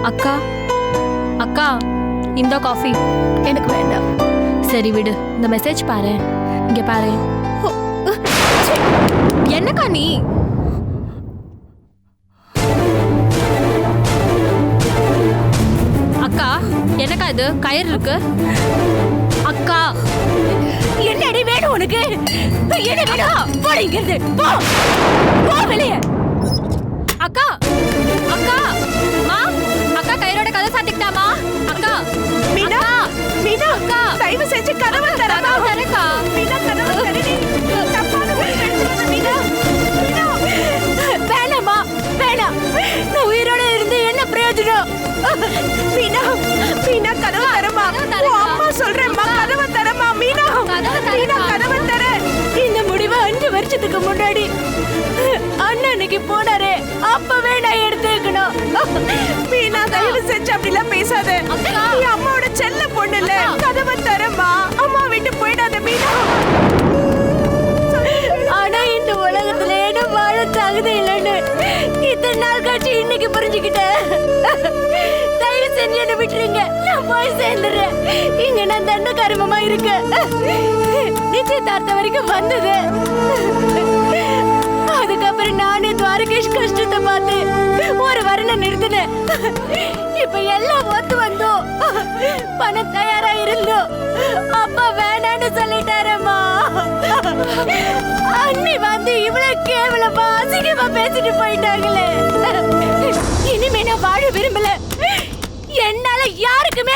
அக்கா அக்கா இந்த காஃபி. எனக்கு வேண்டாம். சரி விடு, இந்த மெசேஜ் பாரு. இங்க பாரு. என்னக்கா நீ? அக்கா என்னக்கா இது கயிறு இருக்கு? அக்கா என்னடி வேணும் உனக்கு? என்ன வேணும்? போடி இங்க இருந்து. போ போ வெளியே. அக்கா அக்கா மா அக்கா கயிறோட கதை சாத்திக்கிட்டாமா? அக்கா மீனா மீனா அக்கா தயவு செஞ்சு கதவை தரமா. தரக்கா. மீனா கதவை தரடி. தப்பான முடிவு எடுத்துறாத மீனா. மீனா வேணாமா வேணாம். நான் உயிரோட இருந்து என்ன பிரயோஜனம்? மீனா மீனா கதவை தரமா. அம்மா சொல்றேம்மா கதவை தரமா. மீனா மீனா கதவை தர. இந்த முடிவை 5 வருஷத்துக்கு முன்னாடி அண்ணனுக்கு போனாரே அப்பவே நான் எடுத்துக்கணும். மீனா தயவு செஞ்சு அப்படிலாம் பேசாத. நீ அம்மாவோட செல்ல பொண்ணு இல்ல. கதவை தரமா. அம்மா விட்டு போயிடாத மீனா. ஆனா இந்த உலகத்துல என்ன வாழ தகுதி இல்லைன்னு இத்தனை நாள் கழிச்சு இன்னைக்கு புரிஞ்சுக்கிட்டேன். தயவு செஞ்சு என்ன விட்டுருங்க. நான் போய் சேர்ந்துடுறேன். இங்க நான் தண்ட கருமமா இருக்கு. நிச்சயதார்த்தம் வரைக்கும் வந்தது. அதுக்கப்புறம் நானே துவாரகேஷ் கஷ்டத்தை பார்த்து ஒரு வரனை நிறுத்தினேன். இப்ப எல்லாம் ஒத்து வந்தோம். பணம் தயாரா இருந்தோம். அப்பா வேணான்னு சொல்லிட்டாரம்மா. அண்ணி வந்து இவ்வளவு கேவலமா அசிங்கமா பேசிட்டு போயிட்டாங்களே. இனிமே நான் வாழ விரும்பல. என்னால யாருக்குமே